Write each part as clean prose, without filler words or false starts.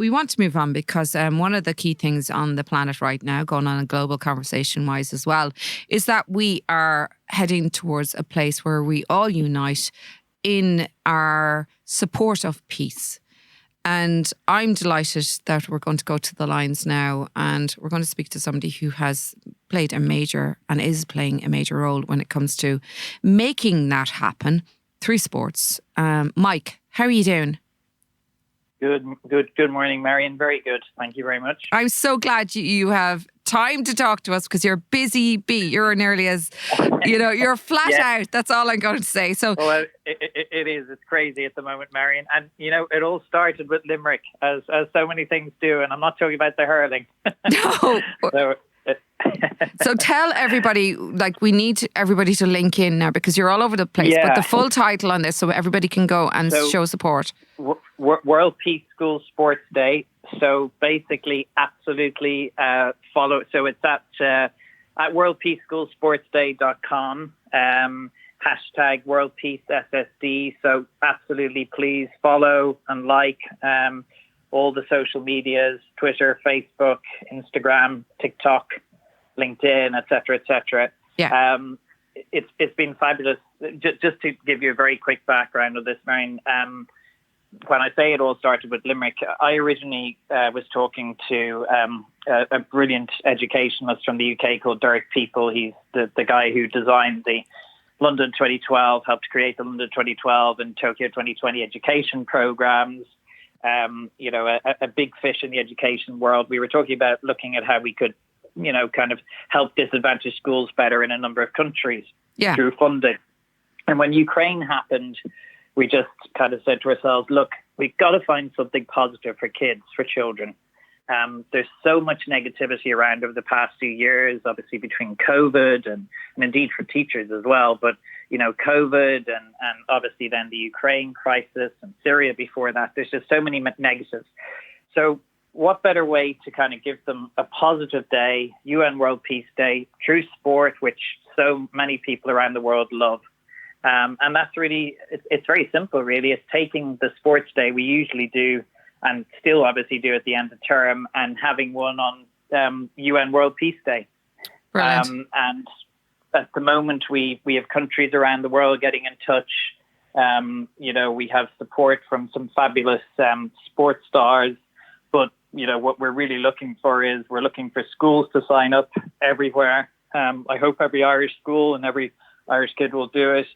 we want to move on because one of the key things on the planet right now, going on a global conversation wise as well, is that we are heading towards a place where we all unite in our support of peace. And I'm delighted that we're going to go to the lines now and we're going to speak to somebody who has played a major and is playing a major role when it comes to making that happen through sports. Mike, how are you doing? Good morning, Marian. Very good. Thank you very much. I'm so glad you have time to talk to us because you're a busy bee. You're nearly as, you're flat out. That's all I'm going to say. So, well, it is. It's crazy at the moment, Marian. And, it all started with Limerick, as so many things do. And I'm not talking about the hurling. No. So tell everybody, we need everybody to link in now because you're all over the place. Yeah. But the full title on this so everybody can go and show support. World Peace School Sports Day. So basically, absolutely follow. So it's at worldpeaceschoolsportsday.com. Hashtag World Peace SSD. So absolutely, please follow and like all the social medias: Twitter, Facebook, Instagram, TikTok, LinkedIn, etc., etc. Yeah. It's been fabulous. Just to give you a very quick background of this, Marian. When I say it all started with Limerick, I originally was talking to a brilliant educationalist from the UK called Derek People. He's the guy who designed the London 2012, helped create the London 2012 and Tokyo 2020 education programs. A big fish in the education world. We were talking about looking at how we could, kind of help disadvantaged schools better in a number of countries through funding. And when Ukraine happened, we just kind of said to ourselves, look, we've got to find something positive for kids, for children. There's so much negativity around over the past few years, obviously between COVID and indeed for teachers as well. But, COVID and obviously then the Ukraine crisis and Syria before that, there's just so many negatives. So what better way to kind of give them a positive day, UN World Peace Day, through sport, which so many people around the world love. And that's really, it's very simple, really. It's taking the sports day we usually do and still obviously do at the end of term and having one on UN World Peace Day. Brilliant. And at the moment, we have countries around the world getting in touch. We have support from some fabulous sports stars. But, what we're really looking for is we're looking for schools to sign up everywhere. I hope every Irish school and every Irish kid will do it.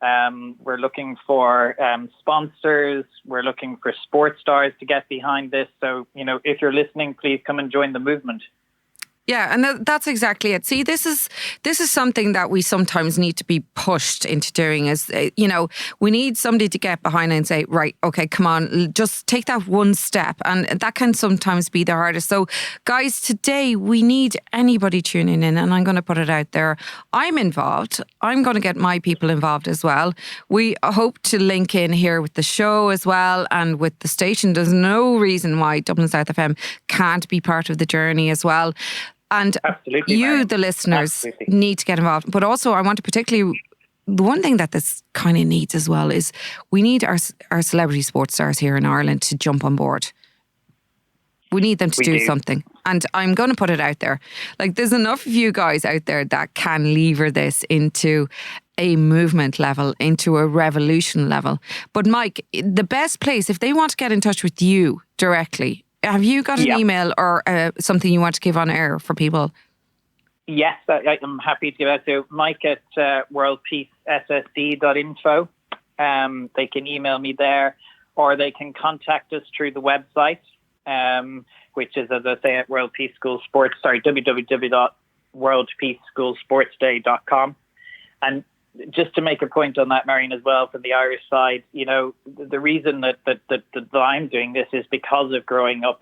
We're looking for sponsors. We're looking for sports stars to get behind this. So, if you're listening, please come and join the movement. Yeah, and that's exactly it. See, this is something that we sometimes need to be pushed into doing is, we need somebody to get behind and say, right, okay, come on, just take that one step. And that can sometimes be the hardest. So guys, today we need anybody tuning in, and I'm going to put it out there. I'm involved. I'm going to get my people involved as well. We hope to link in here with the show as well and with the station. There's no reason why Dublin South FM can't be part of the journey as well. And absolutely, you, Marian. the listeners, need to get involved. But also, I want to particularly, the one thing that this kind of needs as well is we need our celebrity sports stars here in Ireland to jump on board. We need them to do something. And I'm going to put it out there. There's enough of you guys out there that can lever this into a movement level, into a revolution level. But Mike, the best place, if they want to get in touch with you directly, have you got an email or something you want to give on air for people? Yes, I'm happy to give that to Mike at worldpeacessd.info. They can email me there, or they can contact us through the website, which is, as I say, at www.worldpeaceschoolsportsday.com. And just to make a point on that, Marian, as well, from the Irish side, the reason that I'm doing this is because of growing up,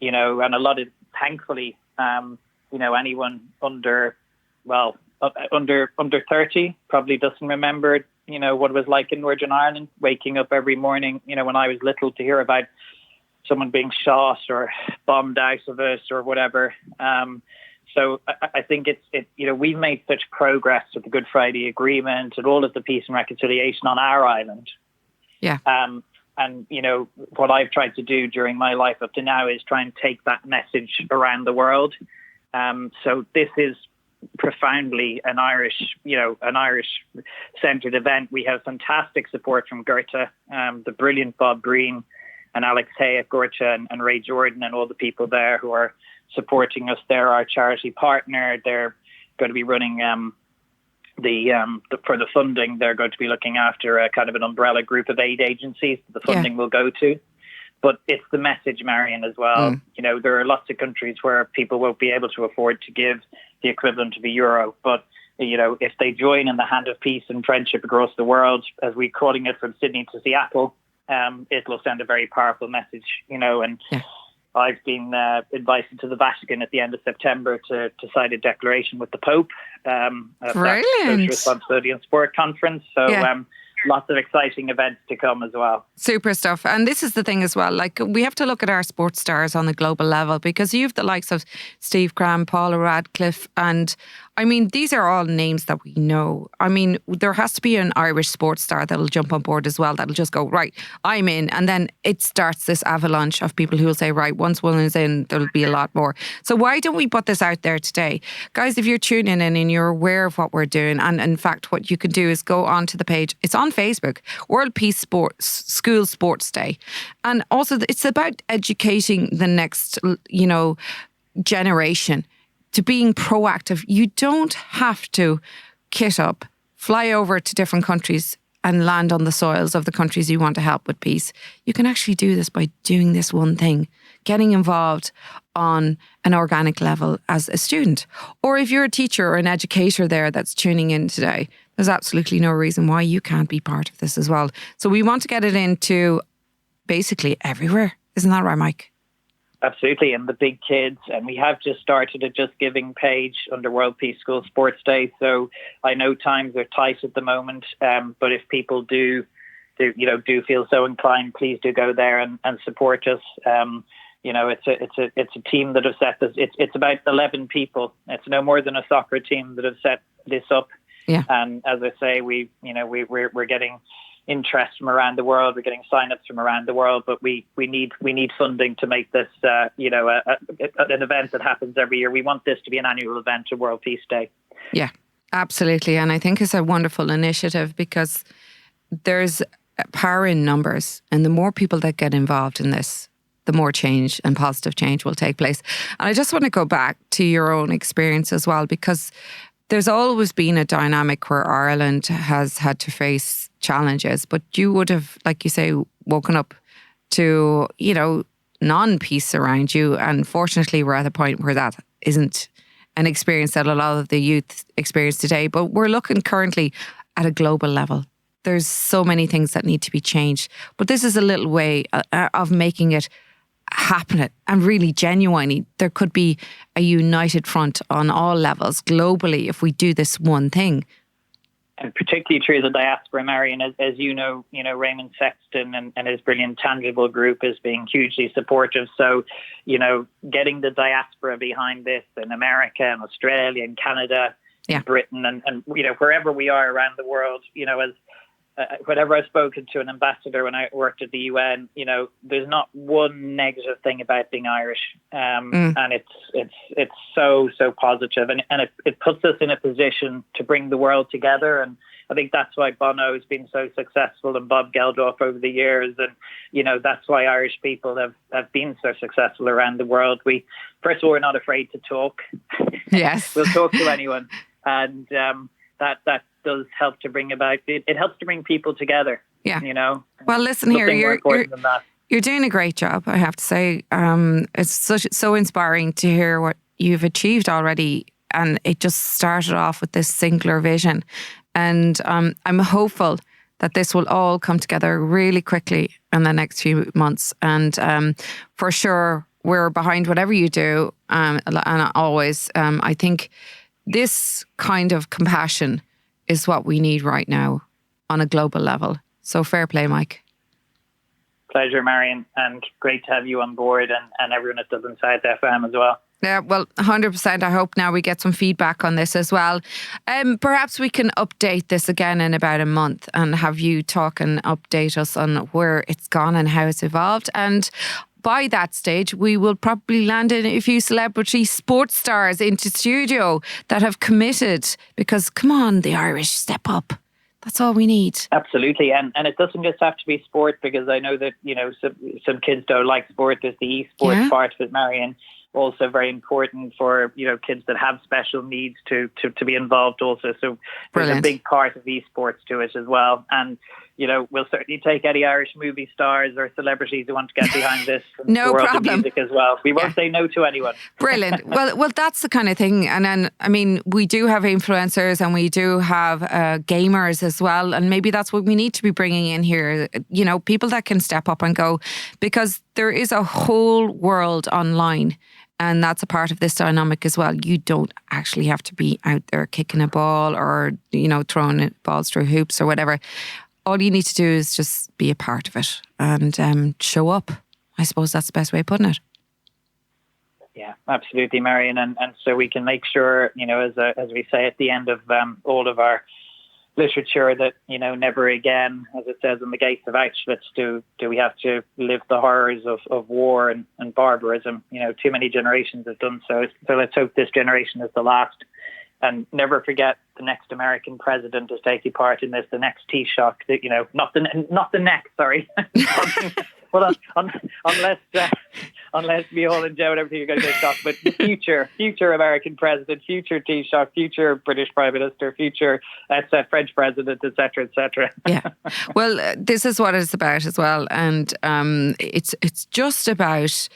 and a lot of, thankfully, anyone under 30 probably doesn't remember, what it was like in Northern Ireland, waking up every morning, when I was little, to hear about someone being shot or bombed out of it or whatever. So I think we've made such progress with the Good Friday Agreement and all of the peace and reconciliation on our island. Yeah. And, what I've tried to do during my life up to now is try and take that message around the world. So this is profoundly an Irish centred event. We have fantastic support from Goethe, the brilliant Bob Breen and Alex Hay at Goethe and Ray Jordan and all the people there who are supporting us. They're our charity partner. They're going to be running for the funding. They're going to be looking after a kind of an umbrella group of aid agencies that the funding will go to. But it's the message, Marian, as well. There are lots of countries where people won't be able to afford to give the equivalent of €1. But, if they join in the hand of peace and friendship across the world, as we're calling it from Sydney to Seattle, it will send a very powerful message, and I've been invited to the Vatican at the end of September to sign a declaration with the Pope at that Social Responsibility and Sport conference. So lots of exciting events to come as well. Super stuff. And this is the thing as well, like we have to look at our sports stars on the global level, because you've the likes of Steve Cram, Paula Radcliffe, and I mean, these are all names that we know. I mean, there has to be an Irish sports star that'll jump on board as well, that'll just go, right, I'm in. And then it starts this avalanche of people who will say, right, once one is in, there'll be a lot more. So why don't we put this out there today? Guys, if you're tuning in and you're aware of what we're doing, and in fact, what you can do is go onto the page. It's on Facebook, World Peace School Sports Day. And also it's about educating the next, generation to being proactive. You don't have to kit up, fly over to different countries and land on the soils of the countries you want to help with peace. You can actually do this by doing this one thing, getting involved on an organic level as a student. Or if you're a teacher or an educator there that's tuning in today, there's absolutely no reason why you can't be part of this as well. So we want to get it into basically everywhere. Isn't that right, Mike? Absolutely, and the big kids. And we have just started a Just Giving page under World Peace School Sports Day. So I know times are tight at the moment, but if people do feel so inclined, please do go there and support us. It's a team that have set this. It's about 11 people. It's no more than a soccer team that have set this up. Yeah. And as I say, we're getting interest from around the world. We're getting sign-ups from around the world, but we need funding to make this an event that happens every year. We want this to be an annual event to World Peace Day. Yeah, absolutely. And I think it's a wonderful initiative because there's power in numbers, and the more people that get involved in this, the more change and positive change will take place. And I just want to go back to your own experience as well, because there's always been a dynamic where Ireland has had to face challenges, but you would have, like you say, woken up to, non-peace around you. And fortunately, we're at a point where that isn't an experience that a lot of the youth experience today. But we're looking currently at a global level. There's so many things that need to be changed. But this is a little way of making it happen, and really genuinely there could be a united front on all levels globally if we do this one thing. And particularly through the diaspora, Marian, as you know, Raymond Sexton and his brilliant Tangible group is being hugely supportive. So, getting the diaspora behind this in America and Australia and Canada, Britain and wherever we are around the world, whenever I've spoken to an ambassador when I worked at the UN, there's not one negative thing about being Irish, and it's so positive, and it puts us in a position to bring the world together. And I think that's why Bono has been so successful, and Bob Geldof over the years, and that's why Irish people have been so successful around the world. First of all, we're not afraid to talk. Yes, we'll talk to anyone, and that does help to bring about it helps to bring people together. Yeah. Well, listen here, you're doing a great job, I have to say. It's so inspiring to hear what you've achieved already, and it just started off with this singular vision. And I'm hopeful that this will all come together really quickly in the next few months. And for sure, we're behind whatever you do. And always, I think this kind of compassion is what we need right now on a global level. So fair play, Mike. Pleasure, Marian, and great to have you on board, and everyone at Dublin South FM as well. Yeah, well, 100%. I hope now we get some feedback on this as well. Perhaps we can update this again in about a month and have you talk and update us on where it's gone and how it's evolved. And by that stage, we will probably land in a few celebrity sports stars into studio that have committed because, come on, the Irish, step up. That's all we need. Absolutely. And it doesn't just have to be sport, because I know that, some kids don't like sport. There's the esports part of it, Marian. Also very important for, kids that have special needs to be involved also. So there's a big part of esports to it as well. And, we'll certainly take any Irish movie stars or celebrities who want to get behind this. No world problem. Of music as well. We won't say no to anyone. Brilliant. Well, that's the kind of thing. And then, we do have influencers and we do have gamers as well. And maybe that's what we need to be bringing in here. People that can step up and go, because there is a whole world online. And that's a part of this dynamic as well. You don't actually have to be out there kicking a ball or, throwing balls through hoops or whatever. All you need to do is just be a part of it and show up. I suppose that's the best way of putting it. Yeah, absolutely, Marian. And so we can make sure, as we say at the end of all of our literature, that, never again, as it says in the gates of Auschwitz, do we have to live the horrors of war and barbarism. Too many generations have done so. So let's hope this generation is the last. And never forget the next American president is taking part in this, the next Taoiseach, not the next, sorry. Well, unless me all and Joe and everything are going to get shocked, but the future American president, future Taoiseach, future British Prime Minister, future French president, etc., etc. Yeah. Well, this is what it's about as well. And it's just about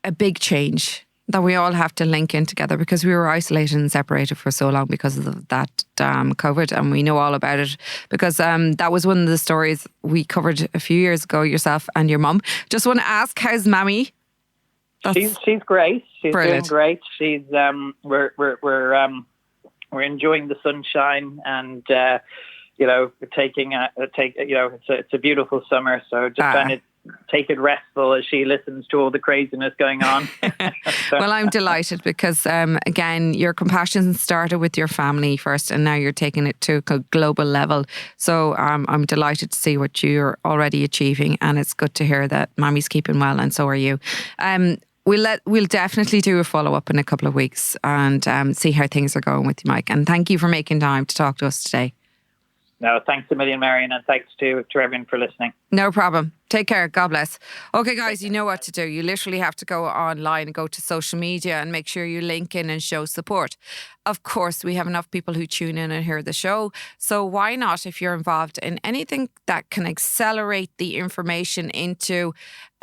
a big change that we all have to link in together, because we were isolated and separated for so long because of that COVID, and we know all about it because that was one of the stories we covered a few years ago, yourself and your mum. Just want to ask, how's Mammy? She's great. She's brilliant. Doing great. She's we're enjoying the sunshine and we're taking it's a beautiful summer, so just trying to take it restful as she listens to all the craziness going on. Well, I'm delighted because, again, your compassion started with your family first and now you're taking it to a global level. So I'm delighted to see what you're already achieving, and it's good to hear that Mammy's keeping well and so are you. We'll definitely do a follow-up in a couple of weeks and see how things are going with you, Mike. And thank you for making time to talk to us today. No, thanks a million, Marian, and thanks to everyone for listening. No problem. Take care. God bless. Okay, guys, you know what to do. You literally have to go online and go to social media and make sure you link in and show support. Of course, we have enough people who tune in and hear the show. So why not, if you're involved in anything that can accelerate the information into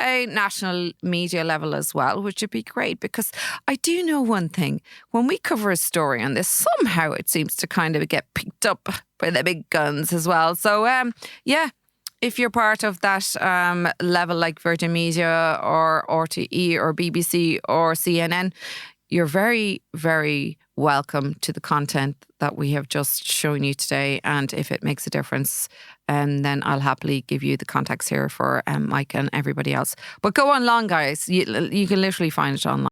a national media level as well, which would be great, because I do know one thing. When we cover a story on this, somehow it seems to kind of get picked up by the big guns as well. So, if you're part of that level like Virgin Media or RTE or BBC or CNN, you're very, very welcome to the content that we have just shown you today. And if it makes a difference, then I'll happily give you the contacts here for Mike and everybody else. But go online, guys. You can literally find it online.